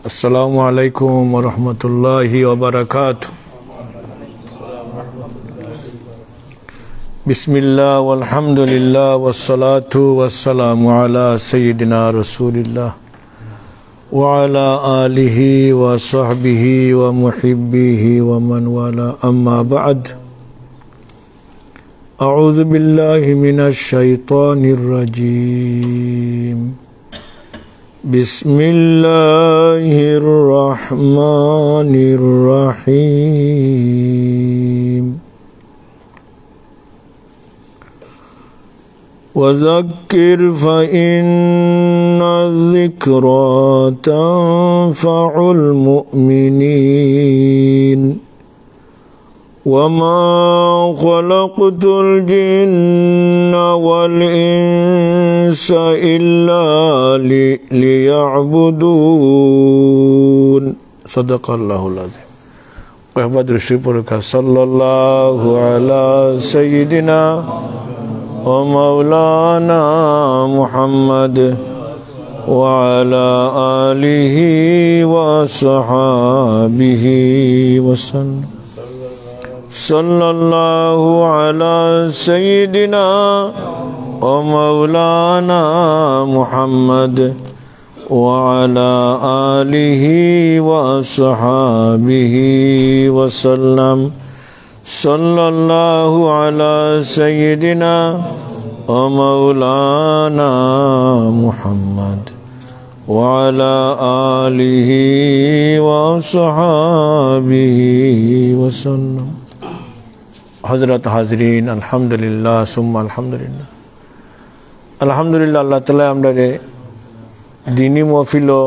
Assalamu alaikum wa rahmatullahi wa barakatuh. Bismillah walhamdulillah wassalatu wassalamu ala sayyidina rasulillah wa ala alihi wa sahbihi wa muhibbihi wa man wala amma ba'd. A'udhu billahi minash shaitanir rajim. Bismillahirrahmanirrahim. وذكر فإن الذكرى تنفع المؤمنين وما خلقت الجن والإنس إلا ليعبدون صدق الله العظيم. وحبد الشبرك صلى الله على سيدنا ومولانا محمد وعلى آله وصحابه وسلم. صلى الله على سيدنا ومولانا محمد وعلى آله وصحابه وسلم. صلى الله على سيدنا ومولانا محمد وعلى آله وصحابه وسلم. حضرت حاضرین الحمدللہ ثم الحمدللہ. আলহামদুলিল্লাহ আল্লাহ তাআলা আমাদের দ্বীনি মাহফিল ও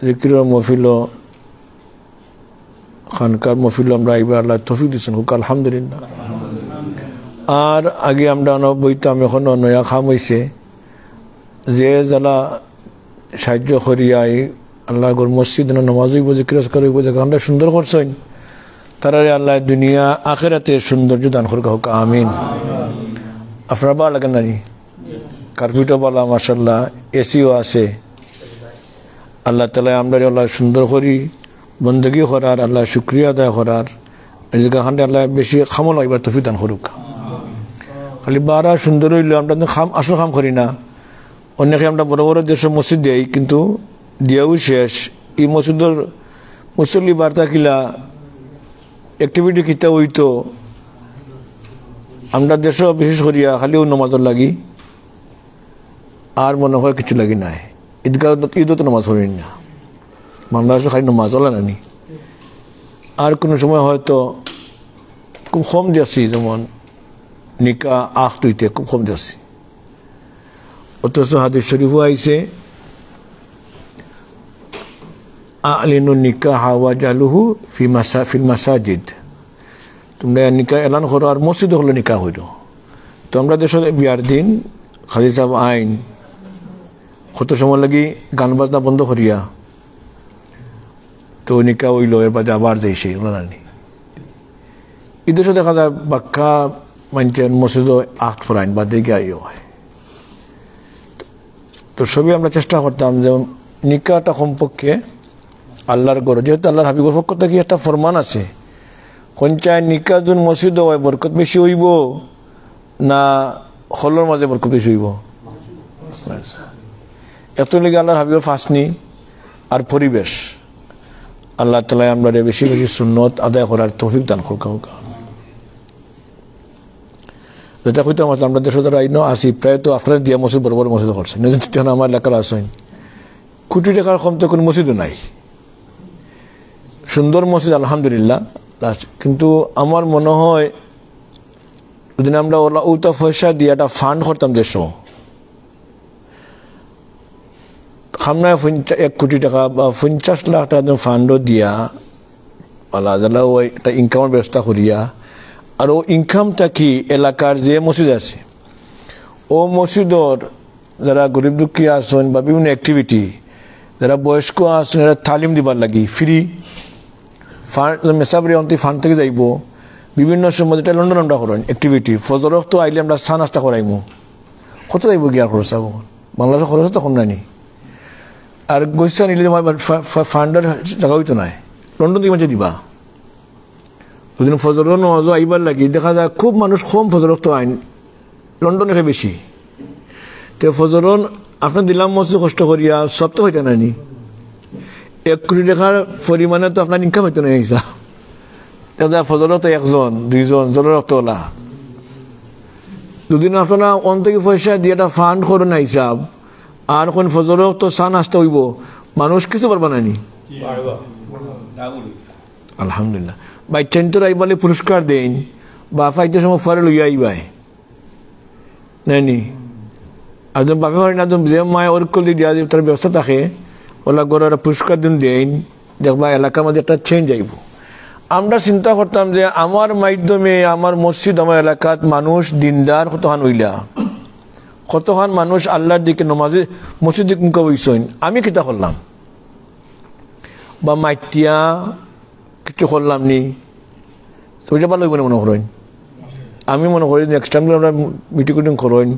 জিকিরের মাহফিল ও খানকার মাহফিল আমরা আইবার আল্লাহ তৌফিক দিয়েছেন হোক আলহামদুলিল্লাহ। আর আগে আমরা বইতাম এখন নয়া খাম হয়েছে যে যারা সাহায্য করিয়াই আল্লাহ গর মসজিদ নামাজ হইব জিকির আজকার হইব জায়গাটা সুন্দর করছেন তারারে আল্লাহ দুনিয়া আখেরাতে সৌন্দর্য দান করুক হোক আমিন। আপনারা ভালো লাগেন নানি কার্পেটও ভালো মাশাআল্লাহ এসিও আছে। আল্লাহ তাআলা আমরা আল্লাহ সুন্দর করি বন্দগি করার আল্লাহ শুকরিয়া আদায় করার এই জায়গাখানটা আল্লাহ বেশি খামল এবার তৌফিক দান করুক। খালি বারা সুন্দর হইলেও আমরা খাম আসল খাম করি না। অনেকে আমরা বড় বড় দেশের মসজিদ দেই কিন্তু দিয়াও শেষ। এই মসজিদের মুসল্লি বার্তা কিলা অ্যাক্টিভিটি কিতা হইতো আমরা দেশও বিশেষ করিয়া খালি নমাজর লাগি আর মনে হয় কিছু লাগি নাই। ঈদও তো নমাজ পড়ি না বাংলাদেশে খালি নমাজ হলো নানি। আর কোনো সময় হয়তো খুব কম দিয়েছি যেমন নিকা আখ তুইতে খুব কম দিয়েছি। অথচ হাদিস শরীফও আইছে আলিনু নিকাহ ওয়াজালুহু ফিল মাসাজিদ। তোমরা নিকাহ এলান করো আর মসজিদে হলো নিকাহ হইল। তো আমরা দেশের বিয়ার দিন খালি সাহেব আইন কত সময় লাগি গান বাজনা বন্ধ করিয়া তো নিকাহ হইল এর বাদে আবার যাইছে নানি। ঈদের সাথে দেখা যায় বাক্কা মানছেন মসজিদও আখ ফরাইন বা দেখে আইও হয়। তো সবই আমরা চেষ্টা করতাম যে নিকাহটা কমপক্ষে আল্লাহর গড় যেহেতু আল্লাহর হাবিবের পক্ষ থেকে একটা ফরমান আছে কঞ্চায় নিকাহ যখন মসজিদ হয় বরকত বেশি হইব না হলের মাঝে বরকত বেশি হইব। এত লেগে আল্লাহর হাবিবের ফাঁসনি আর পরিবেশ আল্লাহ তাআলা আমরা বেশি বেশি সুন্নত আদায় করার তৌফিক দান করুক। যেটা কইতাম আমরা দেশ দ্বারা আইন আসি প্রায় তো আপনার দিয়া মসজিদ বড় বড় মসজিদ করছে আমার এলাকার আসেন কোটি টাকার কম তো কোনো মসজিদও নাই। সুন্দর মসজিদ আলহামদুলিল্লাহ কিন্তু আমার মনে হয় যদি আমরা ওলা উতা পয়সা দিয়ে একটা ফান্ড করতাম দেশ খামনায় 1 কোটি টাকা বা 50 লাখ টাকা ফান্ডও দিয়া আল্লাহ তাআলা ওই একটা ইনকামের ব্যবস্থা করিয়া আর ও ইনকামটা কি এলাকার যে মসজিদ আছে ও মসজিদর যারা গরিব দুঃখী আসেন বা বিভিন্ন অ্যাক্টিভিটি যারা বয়স্ক আসেন এরা তালিম দিবার লাগি ফ্রি ফান্ড মেসাবরি অন্তি ফান্ড থেকে যাইব বিভিন্ন সময় যেটা লন্ডন আমরা করেন অ্যাক্টিভিটি ফজরক তো আইলে আমরা চা নাস্তা করাইমু কত যাইব গিয়ার খরচ বাংলাদেশের খরচ তখন নানি আর গৈছা নিলে ফান্ডার জায়গা হইতো নাই লন্ডন থেকে মাঝে দিবা দুদিন ফজর নজ আইবার লাগি দেখা যায় খুব মানুষ কম ফজর তো আইন লন্ডনে বেশি তো ফজর আপনার দিলাম মসজিদ কষ্ট করিয়া সব তো হইতে নানি 1 কোটি টাকার পরিমাণে তো আপনার ইনকাম হইতো না হিসাব এটা ফজর তো 1 জন 2 জন জনের রক্তওয়ালা দুদিন আপনারা অন্তকে পয়সা দিয়ে একটা ফান্ড করো না হিসাব আর কোন ফজর তো সান আসতে হইব মানুষ কিছু পারবা নানি আলহামদুলিল্লাহ বাই চেন্টর আইবালে পুরস্কার দেন বা ফাইতে সময় ফরে লইয়া আইবাই নানি একদম বাপে হয় না একদম যে মায় ওর কল দিয়া তার ব্যবস্থা থাকে ওলা গড়ের পুরস্কার দিন দেন দেখবা এলাকার মধ্যে একটা চেঞ্জ আইব আমরা চিন্তা করতাম যে আমার মাধ্যমে আমার মসজিদ আমার এলাকাত মানুষ দিনদার কতখান হইলা কতখান মানুষ আল্লাহর দিকে নমাজে মসজিদ দিক মুখ হইছেন আমি কিতা করলাম বা মাইতিয়া কিছু করলাম নি ওইটা ভালো মনে করেন আমি মনে করি নেক্সট টাইম আমরা মিটিং কুটিং করেন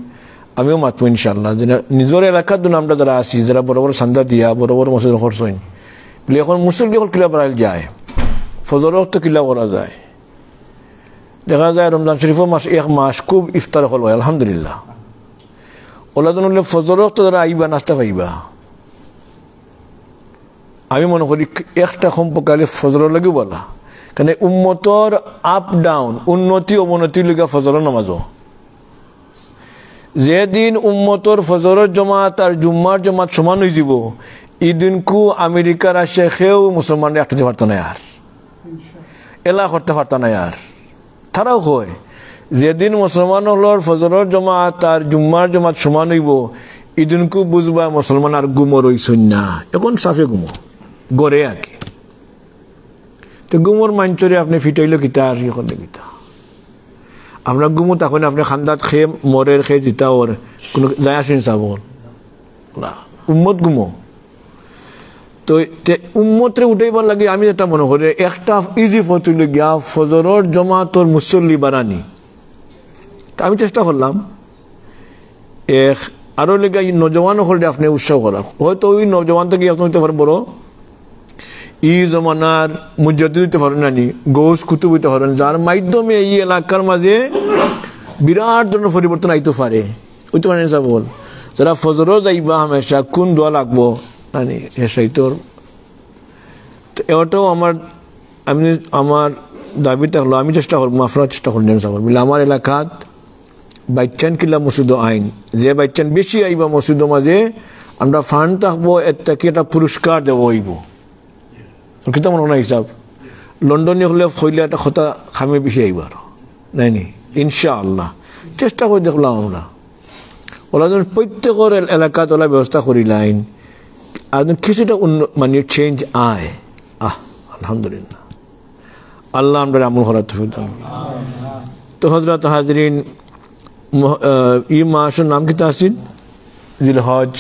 আমিও মাতবো ইনশাল্লাহ যে নিজের এলাকার জন্য আমরা যারা আছি যারা বড় বড় চান্দা দিয়া বড় বড় মসজিদ খরচইন বলে এখন মুসল্লি কিলা বাড়াইল যায় ফজরও তো কিলা করা যায় দেখা যায় রমজান শরীফও মাস 1 মাস খুব ইফতার হল হয় আলহামদুলিল্লাহ ওলা জন হলে ফজরও তো যারা আইবা নাস্তা পাইবা আমি মনে করি একটা সম্পর্কে ফজর লাগে বলা কারণ উম্মতর আপ ডাউন উন্নতি অবনতি লগা ফজর নামাজও যেদিন উম্মতর ফজরের জমাত আর জুম্মার জমাত সমান হয়ে যাব এই দিনকু আমেরিকা রাশিয়া খেয়েও মুসলমানরা একটা পারত না আর এলা করতে পারত না আর তারাও হয় যেদিন মুসলমান হলর ফজরের জমাত আর জুম্মার জমাত সমান হইব এই দিনকু বুঝবা মুসলমান আর গুমো রইছেন না এখন সাফে গুমো গড়ে আঁকে তো গুমোর মাঞ্চরে আপনি ফিটাইল কিতা আর ইয়ে করলে কিতা আপনার গুমো তখন আপনি খান্দাত খেয়ে মরের খেয়ে জিতা ওর কোনো যায় আসেন চাবল না উম্মত গুমো তো উম্মতরে উঠাইবার লাগে আমি যেটা মনে করি একটা ইজি ফতুল গিয়া ফজরের জমাতর মুসল্লি বাড়ানি আমি চেষ্টা করলাম আরো লেগে নজওয়ান হলে আপনি উৎসাহ করা হয়তো ওই নজওয়ান থেকে আপনি হইতে পারেন বড় ই জমানার মুজাদ্দিদ হইতে পারেন নানি গৌস কুতুব হইতে পারেন যার মাধ্যমে এই এলাকার মাঝে বিরাট ধরনের পরিবর্তন আইতে পারে হইতে পারেন বল যারা ফজরও যাইবা হামেশা কোন দোয়া লাগবো নানি এসাই তোর এটাও আমার দাবিটা হলো আমি চেষ্টা করবো আপনারা চেষ্টা করলেন সাবল বলে আমার এলাকাত বাইচান কিলা মসজিদ আইন যে বাইচান বেশি আইবা মসজিদ মাঝে আমরা ফান্ড থাকবো এর থেকে একটা পুরস্কার দেবো হইব কিতা মনে না হিসাব লন্ডনে হলে হইলে একটা কথা খামে বেশি আইবার নাই নি ইনশাআল্লাহ চেষ্টা করে দেখলাম আমরা ওলা যখন প্রত্যেকের এলাকাত ওলা ব্যবস্থা করিলাইন আর কিছুটা মানে চেঞ্জ আয় আলহামদুলিল্লাহ আল্লাহ আমরা আমল করার তৌফিক দান তো হযরত হাজরিন ই মাসের নাম কিতা আছিল জিলহজ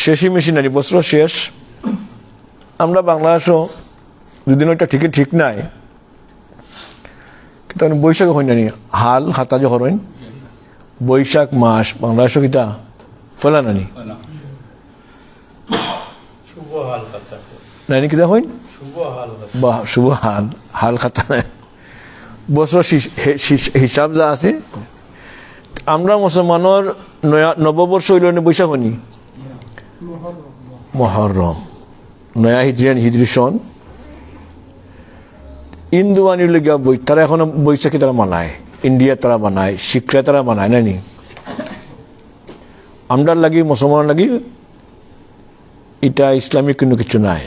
শেষই মেশিনারি বছর শেষ আমরা বাংলাদেশও দুদিন ওইটা ঠিক নাই কিন্তু বৈশাখ হয় না হাল খাতা যে হরেন বৈশাখ মাস বাংলাদেশও কিতা ফলা নানি নানি কিতা হইন শুভ হাল খাতা নাই বছর হিসাব যা আছে আমরা মুসলমানের নববর্ষ হইল বৈশাখ হনি মহরম নয়া হিজরি সন ইন্দুয়ানির লগিয়া বই তারা এখন বৈশাখী তারা মানায় ইন্ডিয়া তারা বানায় শিক্ষা তারা বানায় নানি আমরা লাগি মুসলমান লাগি এটা ইসলামিক কিন্তু কিছু নাই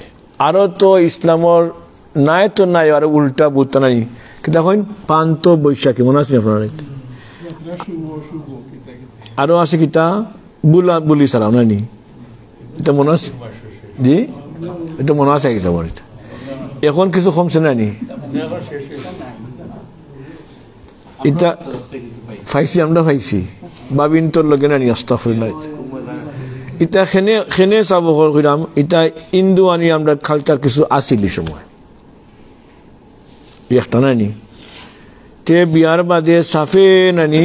আরো তো ইসলামর নাই তো নাই আর উল্টা বলতে নাই কিন্তু এখন পান্ত বৈশাখী মনে আছে আপনার আরো আছে কিতা বুলি ছাড়াও নানি এটা মনে আছে জি এটা মনে আছে কিতা বাড়িতে এখন কিছু কমছে নানি এটা পাইছি আমরা পাইছি বাবিন তোর লগে নানি আস্তাগফিরুল্লাহ এটা খেনে চাব কইরাম এটা ইন্দুয়ানি আমরা কালচার কিছু আছিল সময় একটা নানি তে বিয়ার বাদে সাফে নানি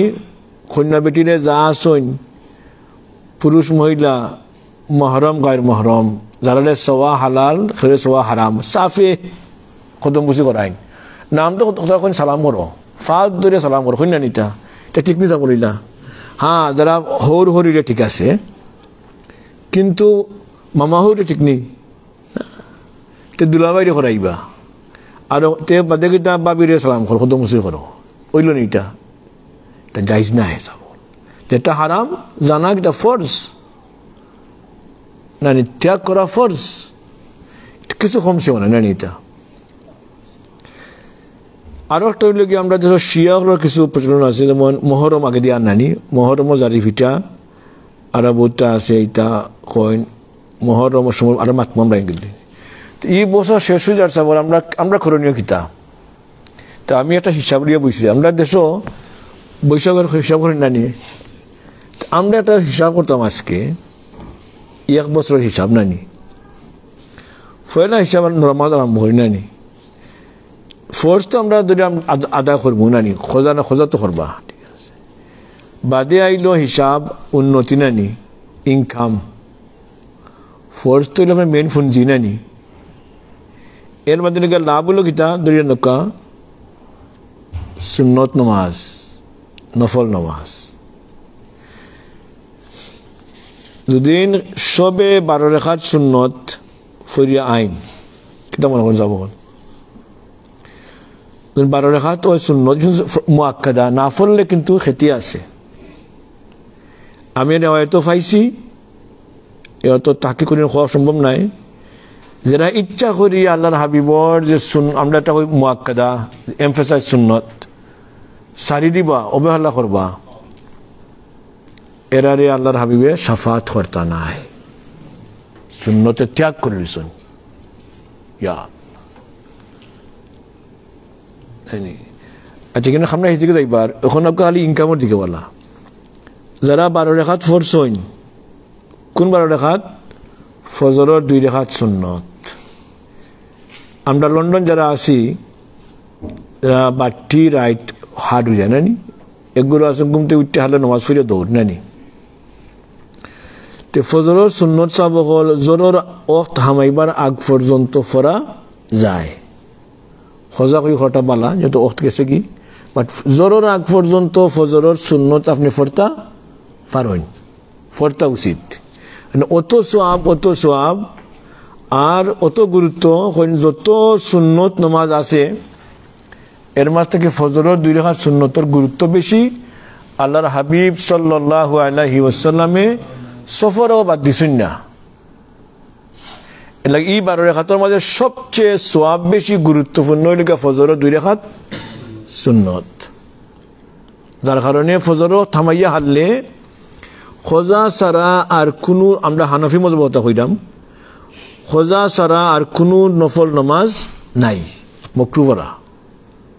কন্যা বেটিরে যা আসইন পুরুষ মহিলা মহরম গায়ের মহরম যারা সওয়া হালাল খেলে সওয়া হারাম সাফে কদম বুঝি করাইন নাম তো কথা কোন সালাম করো ফাদ ধরে সালাম করো কইনা নিতা এটা ঠিক নি যাবলিলা হ্যাঁ যারা হৌর হরিরে ঠিক আছে কিন্তু মামা হৌরে ঠিক নেই তে দুলাবাইরে করাইবা আর তে বাদে কিতা বাবিরে সালাম করো কদম বুঝি করো ওইল নি এটা জায়েজ না সব যেটা হারাম জানা এটা ফরজ না ত্যাগ করা ফরজ কিছু কমছে মনে না এটা আরো একটা হইল কি আমরা ধরো শিয়াগুলোর কিছু প্রচলন আছে যেমন মহরম আগে দিয়ে আর নানি মহরমও জারি ফিটা আর বইটা আছে এটা কইন মহরমের সময় আরো মাতমাম রাখি এই বছর শেষ হয়ে যাচ্ছে আমরা করণীয় কিতা তা আমি একটা হিসাব দিয়ে বুঝছি আমরা দেশও বৈশাখের হিসাব করি নানি আমরা একটা হিসাব করতাম আজকে এক বছরের হিসাব নানি পয়লা হিসাব নরমাজ আরম্ভ করি নানি ফোর্স তো আমরা যদি আদায় করবো নানি খোঁজা না খোঁজা তো করবা ঠিক আছে বাদে আইলো হিসাব উন্নতি নানি ইনকাম ফোর্স তো হইলো মেন ফুঞ্জি নানি এর মধ্যে লাভ হলো কিতা দরিয়া নৌকা সুন্নত নমাজ নফল নমাজ দুদিন সবে 12 রেখাত সুন্নত ফরিয়া আইন কিতা মনে করেন যাব 12 রেখাত ওই সুন্নত মুআক্কাদা না পড়লে কিন্তু ক্ষতি আছে আমি হয়তো পাইছি এত তাকে করে হওয়া সম্ভব নাই যারা ইচ্ছা করি আল্লাহর হাবিবর যে আমরা একটা ওই মুআক্কাদা এমফাসাইজ সুন্নত সারি দিবা অবহেলা করবা এরারে আল্লাহর হাবিবে শাফাত করতা নাই সুন্নতে ত্যাগ করিসন ইয়া আচ্ছা কিন্তু আমরা এদিকে যাইবার এখন খালি ইনকামের দিকে বলা যারা 12 রেখাত ফরসইন কোন 12 রেখাত ফজরের 2 রেখাত সুন্নত আমরা লন্ডন যারা আছি বাটি রাইট হার্ড হয়ে যায় নানি এগুলো আছে ঘুমতে উঠতে হালে নামাজ পড়ে দৌড় নানি তে ফজরের সুন্নত সাব হল জোরের ওয়াক্ত হামাইবার আগ পর্যন্ত ফরা যায় খোঁজা করি খটা বালা যেহেতু ওয়াক্ত গেছে কি বাট জোরের আগ পর্যন্ত ফজরের সুন্নত আপনি ফরতা পারেন ফরতা উচিত অত সোয়াব আর অত গুরুত্ব যত সুন্নত নামাজ আছে এর মাঝ থেকে ফজরের 2 রাকাত সুন্নতের গুরুত্ব বেশি আল্লাহর হাবিব সাল্লাল্লাহু আলাইহি ওয়াসাল্লামে সফরও বাদ দিছেন না এলাকা এই 12 রাকাতের মাঝে সবচেয়ে সোয়াব বেশি গুরুত্বপূর্ণ হইল ফজরের 2 রাকাত সুন্নত যার কারণে ফজরও থামাইয়া হারলে খোঁজা সারা আর কোনো আমরা হানাফি মজবতা হইলাম খোঁজা সারা আর কোনো নফল নামাজ নাই মকরুহ করা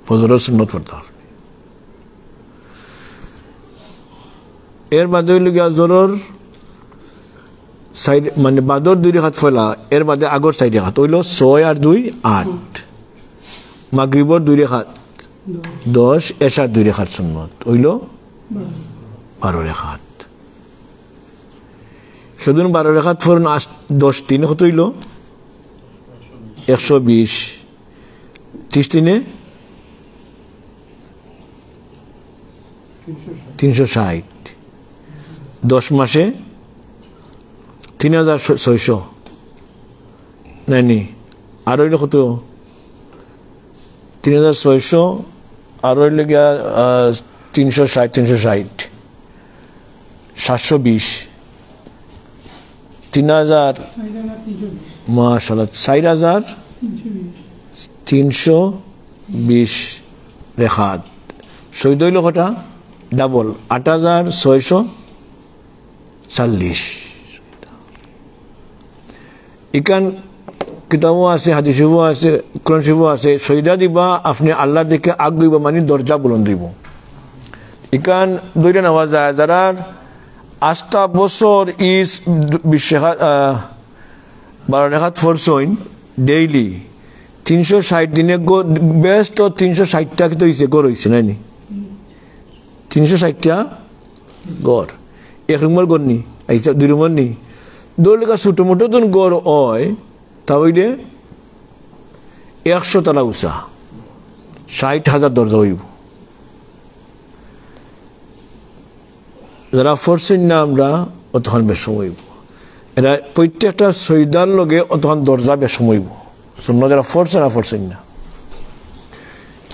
ফজরের সুন্নত পড়তে হবে এর বাদে হইল গিয়া জোরের সাইড মানে বাদর 2 রাকাত ফলা এর বাদে আগর 4 রাকাত হইল 6 আর 2 8 মাগরিবর 2 রাকাত 10 এশার 2 রাকাত সুন্নত হইল 12 রাকাত সেদিন 12 রাকাত ফরন 10 3 কত হইল 120 30 দিনে 360 10 মাসে 3600 নানি আর হইল কত 3600 আর হইল গিয়া 360 720 3000 মাশাআল্লাহ 4320 রেখাত শহীদ হইল কটা ডাবল 8640 ইকান কিতাবও আছে হাদিসও আছে কোরআন শরীফও আছে শহীদা দিবা আপনি আল্লাহর দিকে আগ দিবা মানে দরজা বুলন্দ দিব ইকান দুইটা নেওয়া যায় যারা 8 বছর ইস 12 রাকাত ফরসইন ডেইলি 360 দিনে বেস্ট 360টা কি তো হইছে গড় হইছে নানি 360টা গড় এক নম্বর গড় নি আইসা 2 নম্বর নি দৌড়লেখা ছোটো মোটো দিন গড় হয় তা হইলে 100 তলা উঁচা 60,000 দরজা হইব যারা ফোরছেন না আমরা অতক্ষণ বেশম হইব এরা প্রত্যেকটা সৈদার লগে অতক্ষণ দরজা বেশম হইব শূন্য যারা ফোরছে না ফোরছেন না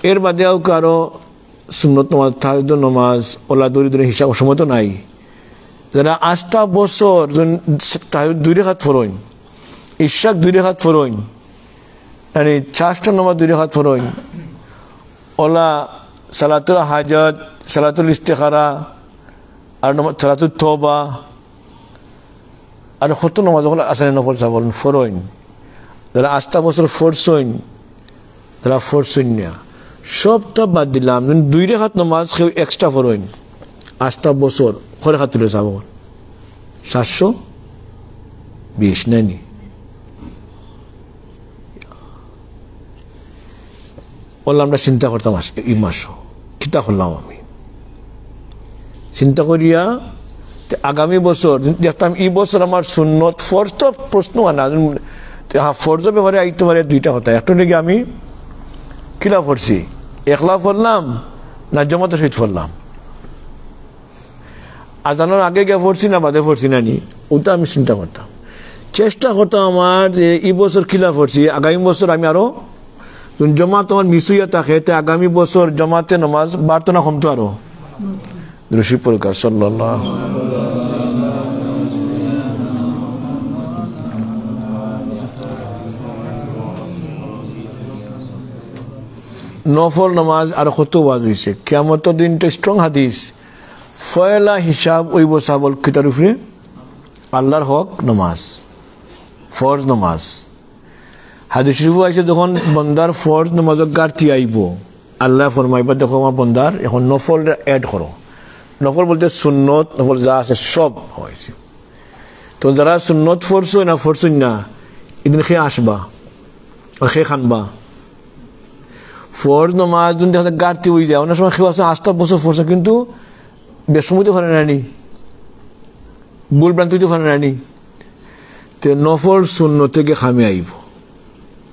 এর বাদেও কারো সুন্নত নমাজ তাহাজ্জুদ নমাজ ওলা দরিদ্র হিসাব সময় তো নাই যারা 8 বছর তাহাজ্জুদ 2 রাকাত ফরইন ইশাক 2 রাকাত ফরইন মানে 4টা নমাজ 2 রাকাত ফরইন ওলা সালাতুল হাজাত সালাতুল ইস্তিখারা আর সালাতুল তওবা আর কত নমাজ হলো আসলে নফল সাবল ফরইন যারা 8 বছর ফরছইন যারা ফরছইন না সবটা বাদ দিলাম 2 রাকাত নামাজ কেউ এক্সট্রা ফরইন 8 বছর কয় রাকাত তুলে যাব 720 নানি ওলা আমরা চিন্তা করতাম এই মাস কিতা করলাম আমি চিন্তা করিয়া আগামী বছর দেখতাম এই বছর আমার সুন্নত ফরজ তো প্রশ্ন আনা ফরজের ব্যাপারে আইতে পারে 2টা কথা একটা নাকি আমি কিলা পড়ছি একলা পড়লাম না জমাতে সহিত পড়লাম আজানোর আগে গিয়ে পড়ছি না বাদে পড়ছি না নি ওটা আমি চিন্তা করতাম চেষ্টা করতাম আমার যে এই বছর কিলা পড়ছি আগামী বছর আমি আরো জমাত আমার মিস হইয়া থাকে আগামী বছর জমাতে নামাজ বাড়তো না কমতো আরো রশি পরকার সাল্লাল্লাহু নফল নামাজ আর কত ওয়াজ হয়েছে কিয়ামতের দিনটা স্ট্রং হাদিস ফয়লা হিসাব ওইব সাবল কিতার উপরে আল্লাহর হক নামাজ ফরজ নামাজ হাদিস শরীফ আছে যখন বন্দার ফরজ নামাজের ঘাটতি আইব আল্লাহ ফরমাইবা দেখো আমার বন্দার এখন নফল অ্যাড করো নফল বলতে সুন্নত নফল যা আছে সব হয়েছে তো যারা সুন্নত ফরছই না এদিন খেয়ে আসবা আর খেয়ে খানবা ফরজ নামাজ যদি দেখা ঘাটতি হয়ে যায় অনেক সময় কেউ আছে 8 বছর ফরছে কিন্তু বেসমুতে পারে নানি ভুল ভ্রান্তিতে পারে নানি তো নফল শূন্য থেকে খামে আইব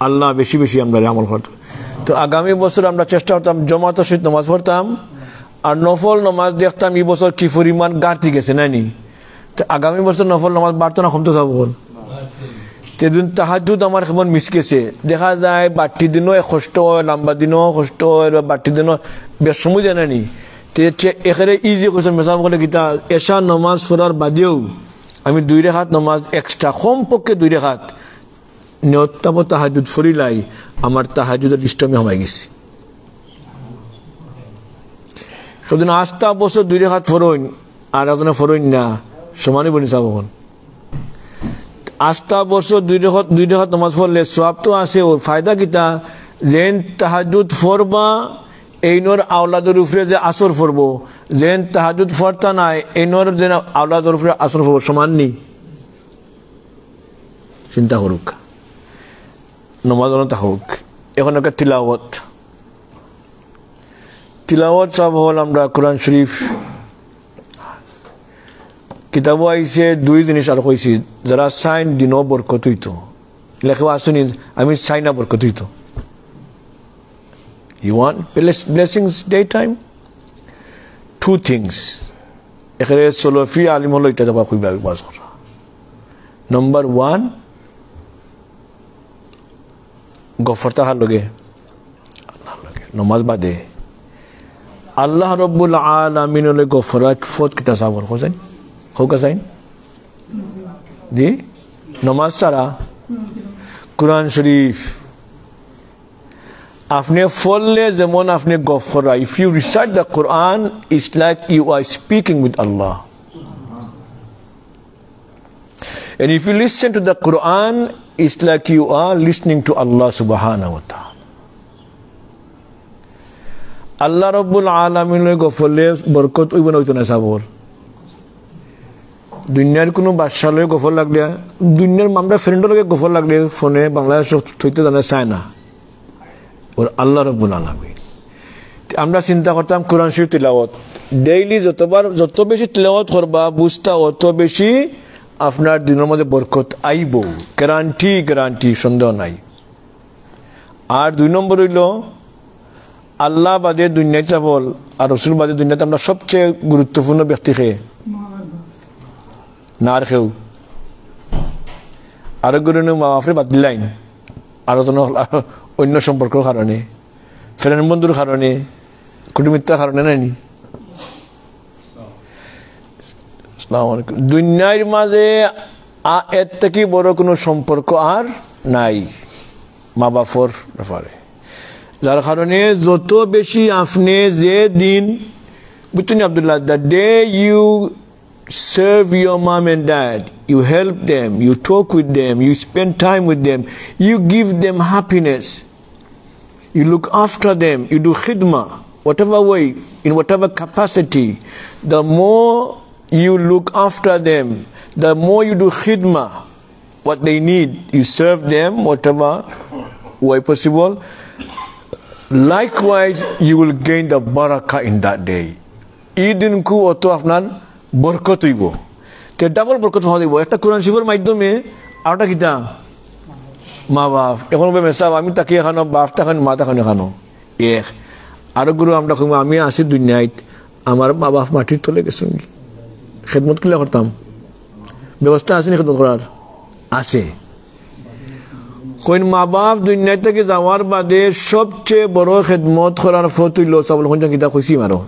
আল্লাহ বেশি বেশি আমরা আমল করতাম তো আগামী বছর আমরা চেষ্টা করতাম জমাতের সহিত নামাজ পড়তাম আর নফল নামাজ দেখতাম এই বছর কি পরিমাণ ঘাটতি গেছে নানি তো আগামী বছর নফল নামাজ বাড়তো না কমতে যাবো সেদিন তাহাজ্জুদ আমার কেমন মিস গেছে দেখা যায় বাড়তি দিনও কষ্ট হয় লম্বা দিনও কষ্ট হয় বাড়তি দিনও বেশ সময় যায় নানি এখানে ইজি কোয়েশন মেসাব করলে গীতা এশা নামাজ পড়ার বাদেও আমি 2 রাকাত নামাজ এক্সট্রা কমপক্ষে 2 রাকাত নিয়তাব তাহাজ্জুদ ফরিলাই আমার তাহাজ্জুদের লিস্ট আমি হমাই গেছি সেদিন 8 বছর 2 রাকাত ফরইন আর একজনে ফরইন না সমানই বনি চাব 8 বছর 2 রাকাত নামাজ পড়লে সওয়াব তো আছে ও ফায়দা কিতা যেন তাহাজ্জুদ ফরবা এইনোর আওলাদের উপরে যে আসর ফরবো যেন তাহাজ্জুদ ফরতা নাই এইনোর যে আওলাদের উপরে আসর ফরবো সমান নি চিন্তা করুক নামাজ অনতা হোক এখন একটা তিলাওয়াত সব হল আমরা কোরআন শরীফ কিতাবও আইছে 2 জিনিস আর কইছি যারা সাইন দিন বরকত হইতো লেখা আসুনি আমি সাইনা বরকত হইতো You want blessings daytime? 2 things. এখানে সলফি আলিম হলো এটা যাবা কইবা বাস করা নাম্বার 1 গফরতা হার লগে আল্লাহ লগে নামাজ বাদে আল্লাহ রাব্বুল আলামিন le গফরাত ফত কিতা সাবর হোসেন হোকা সাইন দি নামাজ সারা কুরআন শরীফ আপনি পড়লে যেমন আপনি গফরা if you recite the Quran it's like you are speaking with Allah and if you listen to the Quran it's like you are listening to Allah subhanahu wa ta'ala Allah rabbul alamin le gofলে বরকত হইব না হইতো না সাবর দুনিয়ার কোনো বাদশা লয়ে গফল লাগলে দুনিয়ার আমরা ফ্রেন্ডের লগে গফল লাগলে ফোনে বাংলাদেশ হইতে জানা চায় না और আল্লাহ রাব্বুল আলামিন আমরা চিন্তা করতাম কোরআন শরীফ তিলাওয়াত ডেইলি যত বেশি তিলাওয়াত করবা বুঝতা অত বেশি আপনার দিনের মধ্যে বরকত আইব, গ্যারান্টি সন্দেহ নাই। আর 2 নম্বর হইল আল্লাহ বাদে দুনিয়ায় চাবল আর রসুল বাদে দুনিয়াতে আমরা সবচেয়ে গুরুত্বপূর্ণ ব্যক্তি খেয়ে না আর খেউ আরো গুরু মা বাপরে বাদ দিলাইন আরো অন্য সম্পর্কের কারণে, ফ্রেন্ড বন্ধুর কারণে, কুটুমিত্রার কারণে নাইনি। দুনিয়ার মাঝে এর থেকে বড় কোনো সম্পর্ক আর নাই মা বাপর ব্যাপারে, যার কারণে যত বেশি আপনি যে দিন বুঝছেন Abdullah, the day you serve your mom and dad, you help them, you talk with them, you spend time with them, you give them happiness, you look after them, you do khidmah, whatever way, in whatever capacity. The more you look after them, the more you do khidmah, what they need, you serve them whatever way possible. Likewise, you will gain the barakah in that day. Idin ku oto afnan বরকত হইব, তে double বরকত হওয়া দিব। একটা কোরআন শরীফের মাধ্যমে আরটা কিতা মা বাপ এখন মেসাব আমি তাকে এখানো বাপ তাকানো মা তাকানো এখানো এক আরো গুরু আমরা কইব আমি আসি দুনিয়ায় আমার মা বাপ মাটির তলে গেছে, খেদমত কিলা করতাম, ব্যবস্থা আছে না খেদমত করার? আছে। কইন মা বাপ দুনিয়া থেকে যাওয়ার বাদে সবচেয়ে বড় খেদমত করার ফত হইল চাবল কিতা কইছি মারো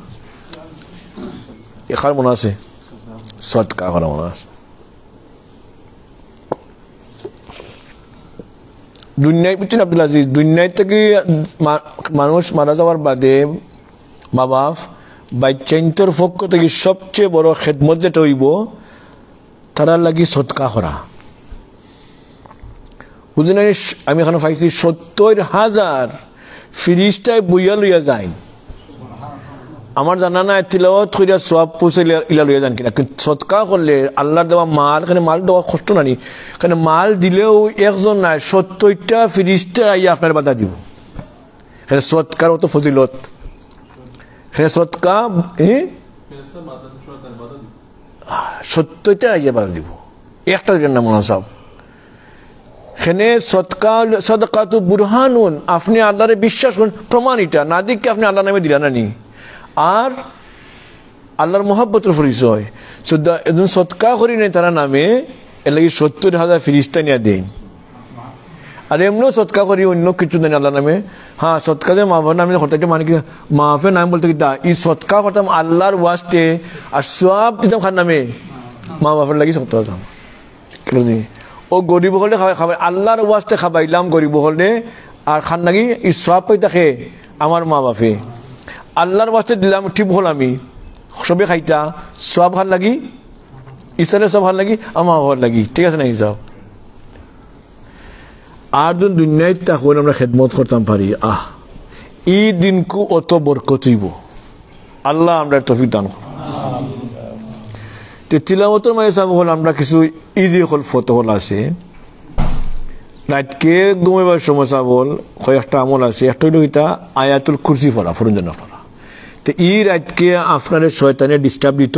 এখার মনে আছে সদকা করা মনে আছে। দুনিয়ায় বুঝছেন আব্দুল আজিজ, দুনিয়ায় থেকে মানুষ মারা যাওয়ার বাদে মা বাপ বাচ্চাইন্তর পক্ষ থেকে সবচেয়ে বড় খেদমত যেটা হইব তারা লাগি সদকা করা। বুঝলেন, আমি এখানে পাইছি 70,000 ফিরিস্তায় বইয়া লইয়া যায়। আমার জানা না তিলাওয়াত কইরা সওয়াব পৌঁছে ইলা লইয়া যান কিনা, কিন্তু সদকা করলে আল্লাহর দেওয়া মাল, এখানে মাল দেওয়া কষ্ট নানি, এখানে মাল দিলেও একজন নাই 70টা ফিরিস্তা আইয়া আপনার বাধা দিব। এখানে সদকার অত ফজিলত, এখানে সদকা 70টা আইয়া বাধা দিব, একটা দিবেন না মনে সব। এখানে সদকা সদকাতু বুরহানুন, আপনি আল্লাহরে বিশ্বাস করেন, প্রমাণ এটা না দিকে আপনি আল্লাহ নামে দিলেন না নি, আর আল্লাহর মোহাব্বতের পরিচয়। একজন সৎকা করি নাই তারা নামে এর লাগে 70,000 ফিরিস্তা নিয়ে দেন। আর এমনিও সৎকা করি অন্য কিছু দেন আল্লাহ নামে। হ্যাঁ, সৎকা যে মাফের নামে হঠাৎ মানে কি মাফের নাম বলতে কি তা এই সৎকা করতাম আল্লাহর ওয়াস্তে, আর সব দিতাম খার নামে মা বাপের লাগি সৎকা করতাম। ও গরিব হলে খাবাই আল্লাহর ওয়াস্তে খাবাইলাম গরিব হলে, আর খান নাকি এই সব পাই থাকে আমার মা বাপে। আল্লাহর বাস্তে দিলাম ঠিক হল, আমি সবে খাইতা সব ভাল লাগি, ইসালে সব ভাল লাগি, আমার ভাল লাগি, ঠিক আছে না হিসাব। আর যখন দুনিয়ায় তখন আমরা খেদমত করতাম পারি, এই দিনকু অত বরকত হইব, আল্লাহ আমরা তৌফিক দান করব। তিলাওয়াতের মাঝে সব হল আমরা কিছু ইজি হল ফটো হল আছে, রাতকে ঘুমাইবার সমস্যা বল কয়েকটা আমল আছে। একটা হইল এটা আয়াতুল কুরসি পড়া ফরুন আপনারা। তো এই রাতকে আপনার শয়তানে ডিস্টার্ব দিত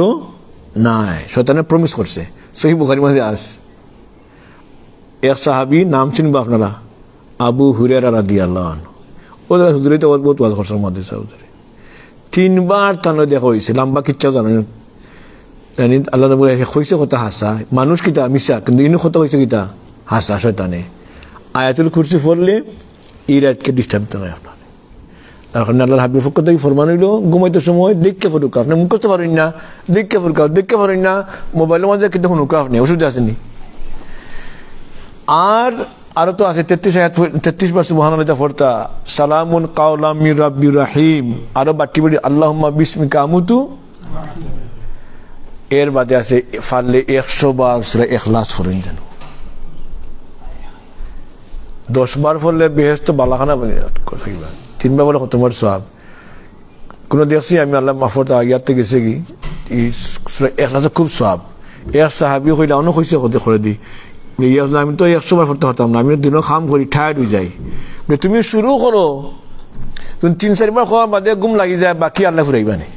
নাই, শয়তানে প্রমিস করছে। সহিহ বুখারীর মধ্যে আছে, এক সাহাবী নাম চিনবো আপনারা, আবু হুরায়রা রাদিয়াল্লাহু আনহু। ওদের হুজুরে তো বহুত ওয়াজ করছেন মধ্যে হুজুরে, 3 বার তানো দেখা হয়েছে, লম্বা কিচ্ছা জানেন জানি আল্লাহ নবী কইছে কথা হাসা মানুষ কিতা মিশা, কিন্তু ইনু কথা কইছে কিতা হাসা শয়তানে। আয়াতুল কুরসি পড়লে এই রাতকে ডিস্টার্ব দিতে নয় আপনার। তার কারণে আল্লাহর হাবিবের পক্ষ থেকে ফরমান হইল ঘুমাইতে সময় দেখকে ফটুকা, আপনি মুখস্থ পারেন না, দেখকে ফুরকাও, দেখকে পারেন না, মোবাইলের মাঝে কিন্তু হুনুকা আপনি অসুবিধা আসেনি। আর আরো তো আছে 33 বার সুবহানাল্লাহ পড়তা, সালামুন কাওলাম মির রাব্বির রহিম, আরো বাটি বাটি আল্লাহুম্মা বিসমিকা আমুতু। এর বাদে আছে ফাললে 100 বার সূরা ইখলাস পড়েন যেন, 10 বার পড়লে বেহেশত বালাখানা বনে করবা, 3 বার বলে তোমার সওয়াব। কোন দেখছি আমি আল্লাহ মাফরত আগিয়াতে গেছে কি এই সূরা ইখলাস খুব সওয়াব। এক সাহাবী কইলা অন্য কইছে করে দি, আমি তো 100 বার পড়তে পারতাম না, আমি দিনও কাম করি টায়ার্ড হয়ে যাই। তুমি শুরু করো, তুমি 3-4 বার খাওয়ার বাদে ঘুম লাগি যায়, বাকি আল্লাহ ফুরাইবা নি,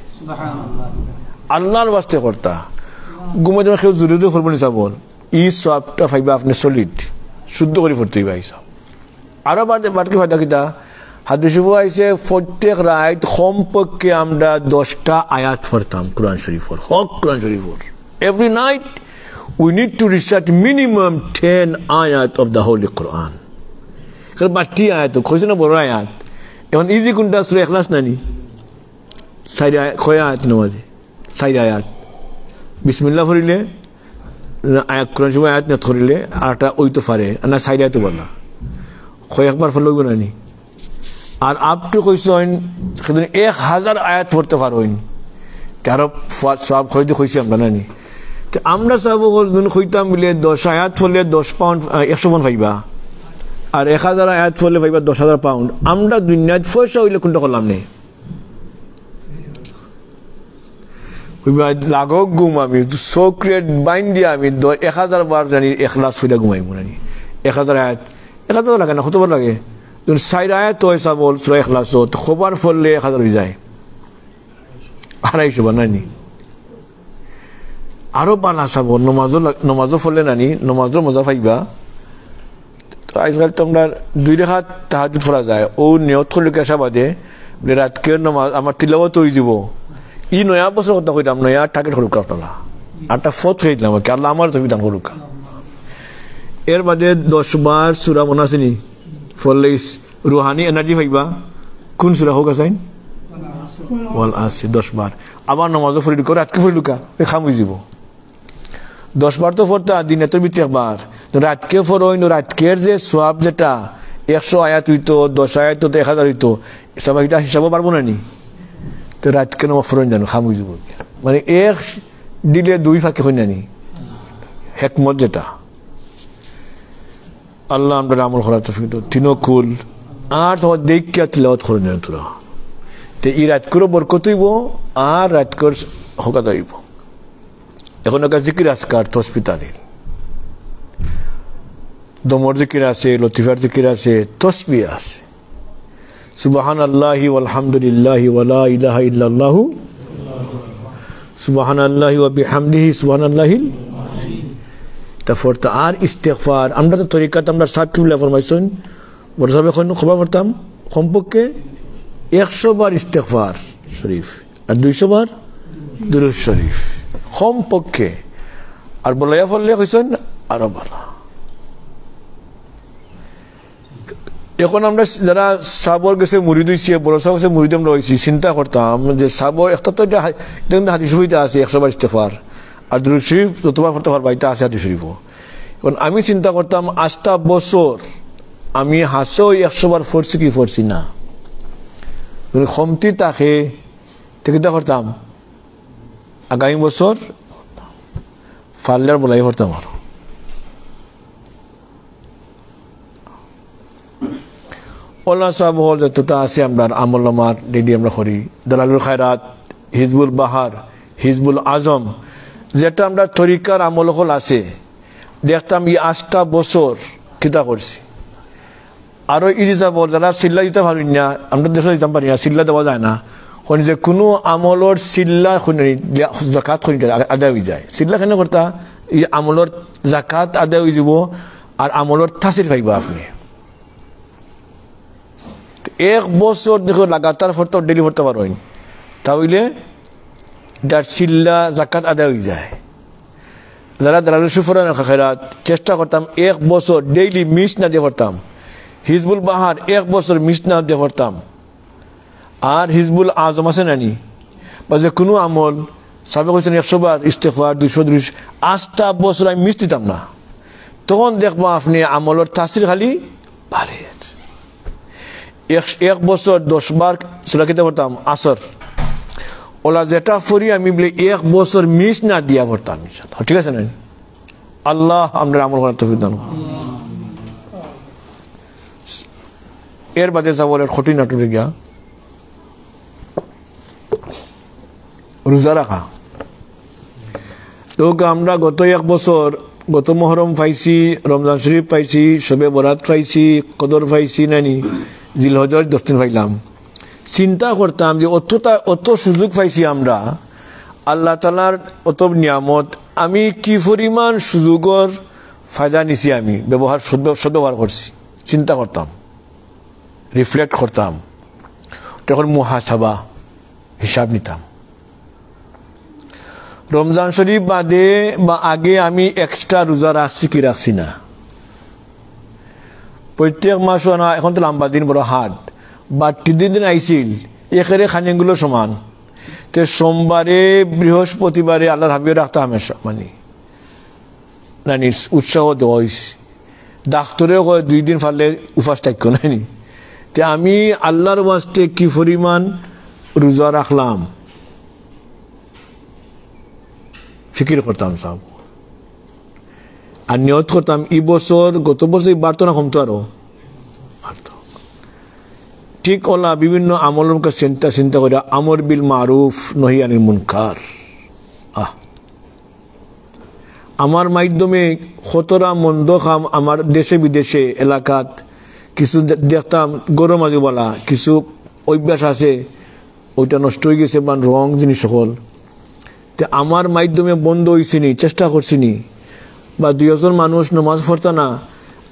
আল্লাহর বাস্তে করতা। ঘুমে তোমার কেউ জরুরি করবো নি চাবল, ই সবটা পাইবা আপনি সলিড শুদ্ধ করে পড়তে হইবা হিসাব আরো বাড়তি ফায়দা কিতা হাদিস শরীফ আইছে প্রত্যেক রাত কমপক্ষে আমরা 10টা আয়াত পড়তাম কোরআন শরীফের হক কোরআন শরীফের every night we need to recite minimum 10 ayat of the holy Quran কারণ বাড়তি আয়াত কইছে না বড় আয়াত এখন ইজি কোনটা সূরা ইখলাস নানি সাইড কয় আয়াত নামাজে সাইড আয়াত বিসমিল্লাহ পড়িলে আয়াত কোরআন শরীফ আয়াত না ধরিলে আরটা ওই তো পারে না সাইড আয়াত বলা কয় একবার পড়লইব নানি আর আপনি কইছেন সেদিন 1000 আয়াত পড়তে পারোইন তারও সব হইতে কইছি আমরা নানি আমরা সব কইতাম বলে 10 আয়াত পড়লে 10 পাউন্ড 100 পাউন্ড পাইবা আর 1000 আয়াত পড়লে পাইবা 10,000 পাউন্ড আমরা দুনিয়াত পয়সা হইলে কোনটা করলাম নেই লাগক ঘুম আমি সোক্রেট বাইন দিয়ে আমি 1000 বার জানি ইখলাস ফিরা ঘুমাইব নানি 1000 আয়াত 1000 লাগে না কতবার লাগে যখন 4 আয়াত হয় সব বল সূরা ইখলাস তো খবর পড়লে 1000 হয়ে যায় 250 নানি আরো বালা সব নমাজও পড়লে নানি নমাজও মজা পাইবা তো আজকাল তোমরা 2 রাকাত তাহাজ্জুদ পড়া যায় ও নিয়ত করলে কেসা বাদে বলে রাতকের নামাজ আমার তিলাওয়াত হয়ে যাব ই নয়া বছর কথা কইতাম নয়া টার্গেট করুক আপনারা আটটা ফত হয়ে দিলাম কি আল্লাহ আমার তুমি দান করুক এর বাদে 10 বার সূরা মনে আছে নি ফলে রুহানি এনার্জি পাইবা কোন সূরা হোক আছেন ওয়াল আসর 10 বার আবার নামাজও পড়ি করে রাতকে পড়ি লুকা এই খাম হয়ে যাব 10 বার তো পড়তে দিনে তো বিতে একবার রাতকে পড়ইন রাতকের যে সওয়াব যেটা 100 আয়াত হইতো 10 আয়াত তো 1000 হইতো সব এটা হিসাব পারবো না নি তো রাতকে নামাজ পড়ইন জানো খাম হয়ে যাব মানে এক দিলে 2 ফাঁকি হই না নি হিকমত যেটা আল্লাহ আমরা আমল করার তৌফিক দাও তিনো কুল আর সব দেখিয়া তিলাওয়াত করে নেন তোরা তে এই রাত করে বরকত হইব আর রাত কর হকাত হইব এখন একটা জিকির আজকার তসবিতানির দমর জিকির আছে লতিফার জিকির আছে তসবি আছে সুবহানাল্লাহি ওয়ালহামদুলিল্লাহি ওয়ালা ইলাহা ইল্লাল্লাহু সুবহানাল্লাহি ওয়া বিহামদিহি সুবহানাল্লাহিল তারপর তো আর ইস্তেগফার আমরা তো তরিকাত আমরা সাত কিবলা ফরমাইছেন বড় সাহেব এখন খবর করতাম কমপক্ষে 100 বার ইস্তেগফার শরীফ আর 200 বার দুরূদ শরীফ কমপক্ষে আর বলাইয়া ফলে কইছেন আরো ভালো এখন আমরা যারা সাবর গেছে মুরিদ হইছি বড় সাহেব গেছে মুরিদ আমরা হইছি চিন্তা করতাম যে সাবর একটা তো এটা হাদিস হইতে আছে 100 বার ইস্তেগফার আর দুরূদ শরীফ যতবার পড়তে পারবা এটা আছে হাদিস শরীফ এখন আমি চিন্তা করতাম 8টা বছর আমি হাসো 100 বার পড়ছি কি পড়ছি না যদি কমতি থাকে চিন্তা করতাম আগামী বছর ফাল্লার বলাই পড়তাম আর ওলা সাহেব হল যতটা আছে আমরা আমল নামার রেডি আমরা করি দালালুল খায়রাত হিজবুল বাহার হিজবুল আজম যেটা আমরা তরিকার আমল হল আছে দেখতাম এই 8টা বছর কিতা করছি আরো ইরিজা বল যারা সিল্লা দিতে পারি না আমরা দেশে দিতে পারি না সিল্লা দেওয়া যায় না কোন যে কোনো আমলর সিল্লা জাকাত আদায় হয়ে যায় সিল্লা কেন করতা এই আমলর জাকাত আদায় হয়ে যাব আর আমলর তাসির পাইবা আপনি 1 বছর দেখো লাগাতার ফটো ডেলি করতে পারেন তাহলে যার সিল্লা জাকাত আদায় হয়ে যায় যারা দালালুল সুফরান খায়রাত চেষ্টা করতাম 1 বছর ডেইলি মিস না দিয়ে করতাম হিজবুল বাহার 1 বছর মিস না দিয়ে করতাম আর হিজবুল আজম আছে নানি বা যে কোনো আমল সাবেক হয়েছেন 100 বার ইস্তেগফার 200 8টা বছর আমি মিস দিতাম না তখন দেখবা আপনি আমলের তাসির খালি বাড়ে 1 বছর 10 বার সূরা কিতাব পড়তাম আসর ওলা যেটা ফরি আমি বলে 1 বছর মিস না দিয়া পড়তাম ইনশাআল্লাহ ঠিক আছে না আল্লাহ আমরা আমল করার তৌফিক দান এর বাদে যাবলের কঠিন নাটুরে গিয়া রোজা রাখা তো আমরা গত 1 বছর গত মুহররম পাইছি রমজান শরীফ পাইছি শবে বরাত পাইছি কদর পাইছি নানি জিলহজের 10 দিন পাইলাম চিন্তা করতাম যে অত সুযোগ পাইছি আমরা আল্লাহ তাআলার অত নিয়ামত আমি কি পরিমাণ সুযোগের ফায়দা নিছি, আমি সদ্ব্যবহার করছি, চিন্তা করতাম, রিফ্লেক্ট করতাম, তখন মুহাসাবা হিসাব নিতাম। রমজান শরীফ বাদে বা আগে আমি এক্সট্রা রোজা রাখছি কি রাখছি না, প্রত্যেক মাসও না, এখন তো লম্বা দিন বড় হাট, বা দিন আইছিল এখানে খানিগুলো সমান। তো সোমবারে বৃহস্পতিবারে আল্লাহর হাবিবে রাখতে হামেশা মানে নানি উৎসাহ দেওয়া হয়েছে। ডাক্তরেও কয় 2 দিন ফারলে উপাস থাকো নানি। তো আমি আল্লাহর ওয়াস্তে কি পরিমাণ রোজা রাখলাম ফিকির করতাম সব, আর নিয়ত করতাম এই বছর, গত বছর বাড়তো না কমতো, আরো বাড়তো। ঠিক ওলা বিভিন্ন আমলের চিন্তা করে আমর বিল মারুফ নহি আনিল মুনকার। আমার মাধ্যমে কতটা মন্দ কাম আমার দেশে বিদেশে এলাকাত কিছু দেখতাম, গরম মাঝে বলা কিছু অভ্যাস আছে ওইটা নষ্ট হয়ে গেছে বা রং জিনিস সকল, তো আমার মাধ্যমে বন্ধ হয়েছে নি, চেষ্টা করছি নি। বা 2 মানুষ নমাজ পড়তা না,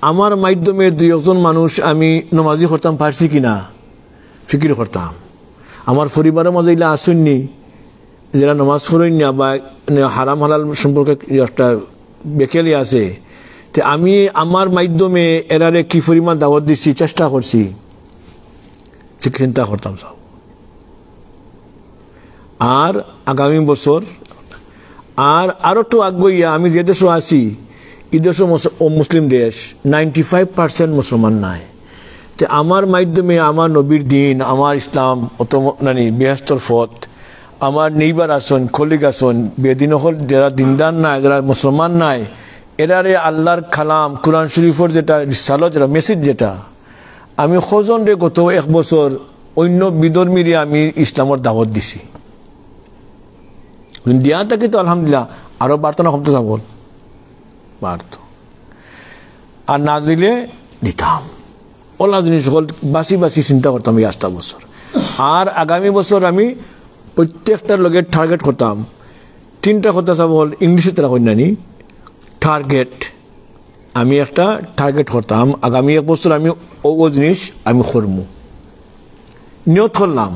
আমার মাধ্যমে 2 মানুষ আমি নমাজি করতাম পারছি কিনা ফিকির করতাম। আমার পরিবারের মাঝে এগুলো আসেননি যারা নমাজ পড়েন না বা হারাম হালাল সম্পর্কে একটা বেকেলি আছে, তো আমি আমার মাধ্যমে এরারে কি পরিমাণ দাওয়াত দিচ্ছি, চেষ্টা করছি, চিন্তা করতাম সব। আর আগামী বছর আরো একটু আগুইয়া, আমি যে দেশও আছি এই দেশও মুসলিম দেশ, 95% মুসলমান নাই। তো আমার মাধ্যমে আমার নবীর দিন, আমার ইসলাম অত নানি বেহস্তর ফত, আমার নেইবার আসন, খলিগ আসন, বেদিন হল যারা দিনদার নাই, যারা মুসলমান নাই, এরারে আল্লাহর কালাম কুরআন শরীফের যেটা রিসালত, যেটা মেসেজ, যেটা আমি খোঁজন রে গত 1 বছর অন্য বিধর্মীরে আমি ইসলামের দাওয়াত দিছি। দিয়া থাকে তো আলহামদুলিল্লাহ আরো বাড়তো না কমতো যাবো, বাড়তো। আর না দিলে দিতাম, ওলা জিনিস সকল বাসি বাসি চিন্তা করতাম এই 8টা বছর। আর আগামী বছর আমি প্রত্যেকটার লগে টার্গেট করতাম। 3টা কথা সব হল ইংলিশে তারা কন্যানি টার্গেট, আমি একটা টার্গেট করতাম আগামী 1 বছর আমি ও জিনিস আমি করবো, নিয়ত করলাম,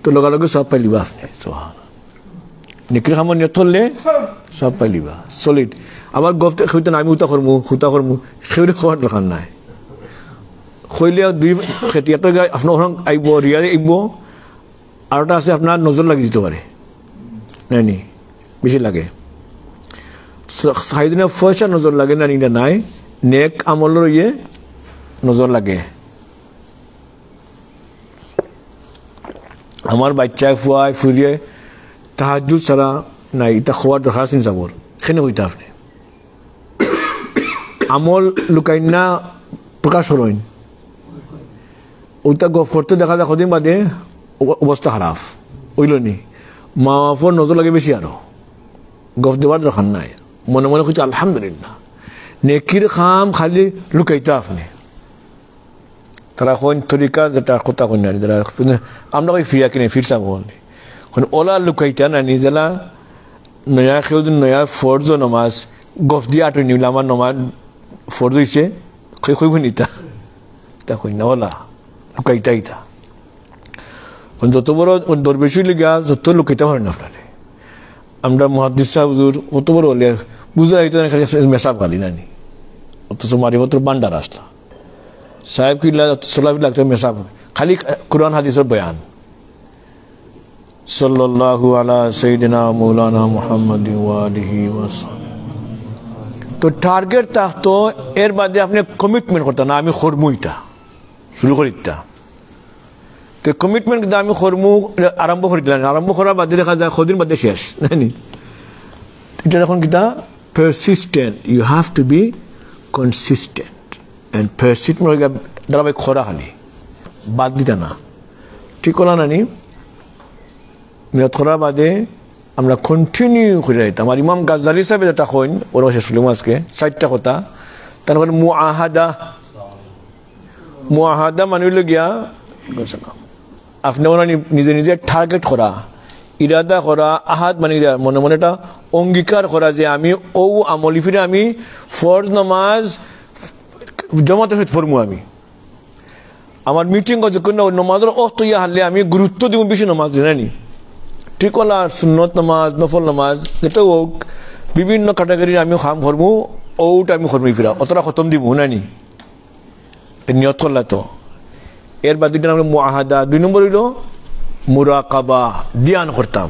তো লগালগে সব পাইলিবা আপনি নিকরি খামর নিয়ত করলে সব পাইলিবা সলিড। আবার গফতে হইতেন আমি হুতা করমু সেগুলি খাওয়ার দরকার নাই, খইলে 2 খেতি এত আপনার আইব রিয়ারে আইব, আর ওটা আছে আপনার নজর লাগি যেতে পারে নানি, বেশি লাগে সাইদিনে পয়সা নজর লাগে না, নিটা নাই নেক আমলের নজর লাগে। আমার বাচ্চায় ফুয়ায় ফুরিয়ে তাহাজ্জুদ ছাড়া নাই, এটা খাওয়ার দরকার আছে যাবর এখানে হইতে আপনি আমল লুকাই না প্রকাশ হইন, ওইটা গপ করতে দেখা যায় কদিন বাদে অবস্থা খারাপ হইল নি, মা বাপর নজর লাগে বেশি, আরো গপ দেওয়ার দরকার নাই, মনে মনে হচ্ছে আলহামদুলিল্লাহ নেকির খাম খালি লুকাইতে আপনি। তারা কোন তরিকা যেটা কথা কই না, যারা আমরা কই ফিরিয়া কিনে ফিরসা বলি ওলা লুকাইতা না, নিজেলা নয়া কেউ নয়া ফর্জ নমাজ গফ দিয়ে আটই নিল, আমার নমাজ ফর্জ হয়েছে কইব নিতা তা কই না, ওলা লুকাইতা ইতা যত বড় দরবেশি লিগা যত লুকাইতে পারেন আপনারে। আমরা মুহাদ্দিস সাহেব কত বড় হলে বুঝা হইতো না, মেসাব খালি নানি, অথচ মারিফতর বান্ডার আসলা সাহেব কি সোলাফি লাগতো মেসাব খালি কুরআন হাদিসের বয়ান। সাল্লাল্লাহু আলা সাইয়্যিদিনা মাওলানা মুহাম্মদ ওয়া আলিহি ওয়াসাল্লাম। তো টার্গেট থাকতো, এর বাদে আপনি কমিটমেন্ট করতেন না আমি করবো, এটা শুরু করিতা, তো কমিটমেন্ট কিন্তু আমি করবো আরম্ভ করে দিলাম, আরম্ভ করার বাদে দেখা যায় কদিন বাদে শেষ নানি। এটা এখন কিতা persistent, you have to be consistent and persistent ধারাবাহিক খরা খালি বাদ দিতা না, ঠিক হলো নানি। মিরাত করার বাদে আমরা কন্টিনিউ করে যাইতাম। আমার ইমাম গাজ্জালি সাহেব যেটা কইন ওর শেষ হলো আজকে 4টা কথা, তারপরে মুআহাদা মানে হইল গিয়া আপনি ওরা নিজে নিজে টার্গেট করা, ইরাদা করা, আহাদ মানে মনে মনে এটা অঙ্গীকার করা যে আমি ও আমলি ফিরে আমি ফরজ নামাজ জমাতে সহিত পড়বো। আমি আমার মিটিং যখন নমাজের অস্ত ইয়া হারলে আমি গুরুত্ব দিব বেশি নামাজ জানি ঠিক হল। সুন্নত নামাজ, নফল নামাজ যেটা হোক বিভিন্ন ক্যাটাগরির আমি খাম করবো, ওটা আমি করবো ফিরা অতটা খতম দিব নানি নিয়ত করলা। তো এর বাদ দুইটা নাম মুআহাদা। 2 নম্বর হইল মুরাকাবা, ধ্যান করতাম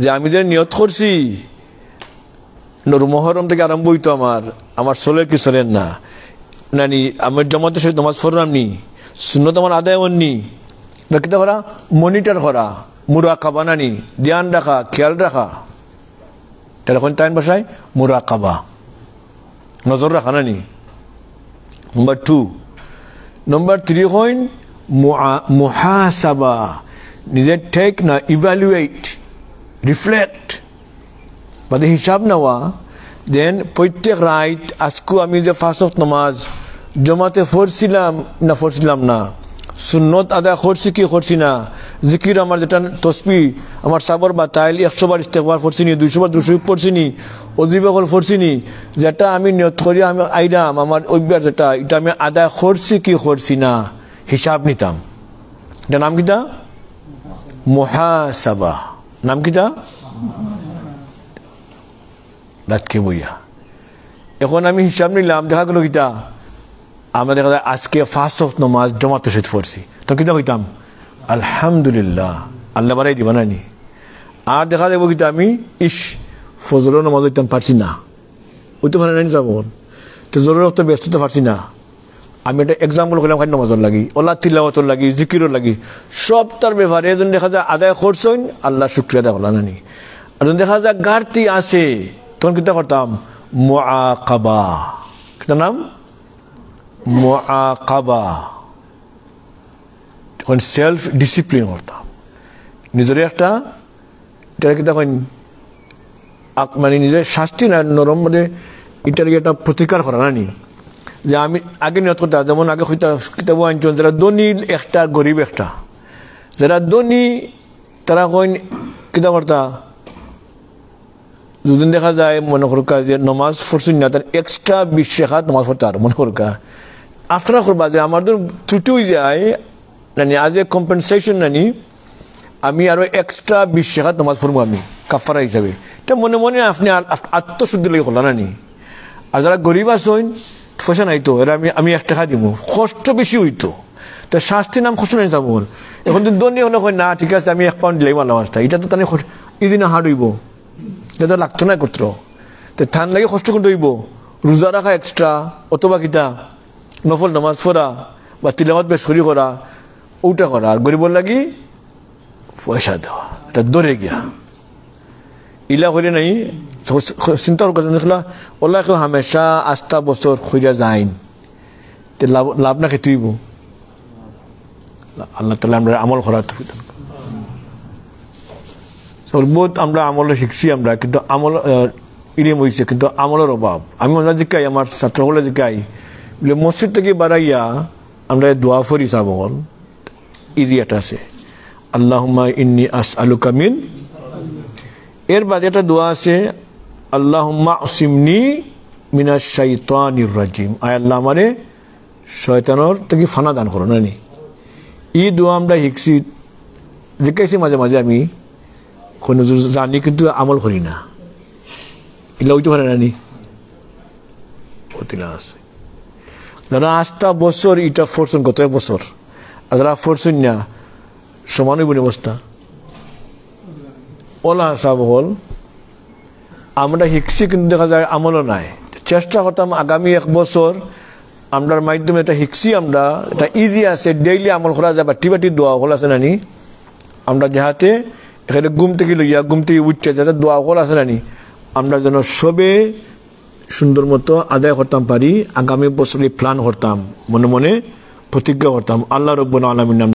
যে আমি যে নিয়ত করছি মহরম থেকে আরম্ভ হইতো আমার চলের কি চলেন না নানি, আমার জমাতে সহিত নামাজ পড়লাম নি, সুন্নত আমার আদায় হননি, কিতা করা মনিটর করা, মুরাকাবা নানি, ধ্যান রাখা, খেয়াল রাখা, এখন তাই ভাষায় মুরাকাবা, নজর রাখা নানি। নম্বর 2। নম্বর 3 হইন মুহাসাবা, নিজের টেক না ইভ্যালুয়েট, রিফ্লেক্ট বাদে হিসাব নেওয়া। দেন প্রত্যেক রাত আজকু আমি যে 5 ওয়াক্ত নামাজ জমাতে পড়ছিলাম না পড়ছিলাম না, সুন্নত আদায় করছি কি করছি না, জিকির আমার যেটা তসবিহ আমার সাবর বা তাইল 100 বার ইস্তেগফার পড়ছি নি, 200 বার দুরূদ পড়ছি নি, অজিবা কল পড়ছি নি, যেটা আমি নিয়ত করি আমি আইরাম আমার অভ্যাস যেটা এটা আমি আদায় করছি কি করছি না হিসাব নিতাম। এটা নাম কিটা মুহাসাবা। নাম কিটা রাতকে বইয়া। এখন আমি হিসাব নিলাম, দেখা গেল কিটা আমরা দেখা যায় আজকে 5 ওয়াক্ত নামাজ জমাতে সহিত পড়ছি, তো কিতা কইতাম আলহামদুলিল্লাহ, আল্লাহ বাড়াই দিবা নানি। আর দেখা যাবো কিতা আমি ফজর নামাজ হইতাম পারছি না, ওই তো ভালো নানি যাবো তো জরুর তো ব্যস্ততা পারছি না। আমি একটা এক্সাম্পল করলাম খালি নামাজের লাগি, ওলা তিলাওয়াতর লাগি, জিকিরের লাগি, সব তার ব্যাপারে এজন দেখা যায় আদায় করছেন আল্লাহ শুকরিয়া দেওয়া নানি। আর দেখা যায় ঘাটতি আছে তখন কিতা করতাম মুআকাবা। কিতা নাম মুআকাবা। তখন সেলফ ডিসিপ্লিন করতাম নিজের একটা, এটা কিতা মানে নিজের শাস্তি না নরম মানে এটার একটা প্রতিকার করা নানি। যে আমি আগে নিয়ত করতাম, যেমন আগে কিতাব আনছেন যারা ধনী একটা গরিব একটা, যারা ধনী তারা কিতা করতা দুদিন দেখা যায় মনে করকা যে নমাজ পড়ছেন না তার এক্সট্রা 20 রেখাত নমাজ পড়তে আর মনে করকা আফটার করবা যে আমার ত্রুটি হয়ে যায় নানি আজ এ কম্পেনসেশন নানি আমি আরো এক্সট্রা 20 রেখাত নমাজ পড়বো আমি কাফারা হিসাবে। এটা মনে মনে আপনি আত্মশুদ্ধি লাগে করলা নানি। আর যারা গরিব আছেন পয়সা নাই তো এরা আমি 1 টাকা দিব, কষ্ট বেশি হইতো তো শাস্তির নাম কষ্ট নাই যাবো। এখন যদি দন্ডি হলে না ঠিক আছে আমি 1 পাউন্ড দিলেই মারলাম আসতা, এটা তো তাহলে ইদিনা হার্ড হইব, এটা লাগতো না করতো তো ঠান লাগে কষ্ট করতে হইব। রোজা রাখা এক্সট্রা অথবা কিতা নফল নামাজ পড়া বা তিলাওয়াত বেশ করি করা ওটা করা, আর গরিবর লাগি পয়সা দেওয়া, এটা দৌড়ে গিয়া ইলা করে নাই চিন্তা দেখলা ওলা কেউ হামেশা 8টা বছর খুঁজা যায় তে লাভ না খেতুইব। আল্লাহ তাআলা আমরা আমল করার তৌফিক দান করুন। সর্বত আমরা আমল শিখছি আমরা, কিন্তু আমল ইলিম হয়েছে কিন্তু আমলের অভাব। আমি আমরা জিকাই আমার ছাত্রগুলো জিকাই বলে মসজিদ থেকে বাড়াইয়া আমরা দোয়া ফরি সাবল ইজি একটা আছে আল্লাহুম্মা ইন্নী আসআলুকা মিন, এর বাদে একটা দোয়া আছে আল্লাহুম্মা আসিমনি মিনাশ শাইতানির রাজিম, আয় আল্লাহ আমারে শয়তানের থেকে ফানা দান করো নানি। এই দোয়া আমরা শিখছি জিকাইছি মাঝে মাঝে আমি কোনো জানি কিন্তু আমল করি না, এগুলো ওইতে পারে নানি অতিলা আছে। যারা 8টা বছর এটা ফোরছেন গত 1 বছর, আর যারা ফোরছেন না সমানই বনে অবস্থা ওলা সব হল আমরা শিখছি কিন্তু দেখা যায় আমলও নাই। চেষ্টা করতাম আগামী 1 বছর আমরার মাধ্যমে এটা শিখছি, আমরা এটা ইজি আছে ডেইলি আমল করা যায়, বাটি বাটি দোয়া হল আছে নানি আমরা যাহাতে এখানে ঘুম থেকে লইয়া ঘুম থেকে উঠছে যাতে দোয়া হল আছে নানি আমরা যেন সবে সুন্দর মতো আদায় করতাম পারি। আগামী বছরে প্ল্যান করতাম, মনে মনে প্রতিজ্ঞা করতাম আল্লাহ রাব্বুল আলামিন নাম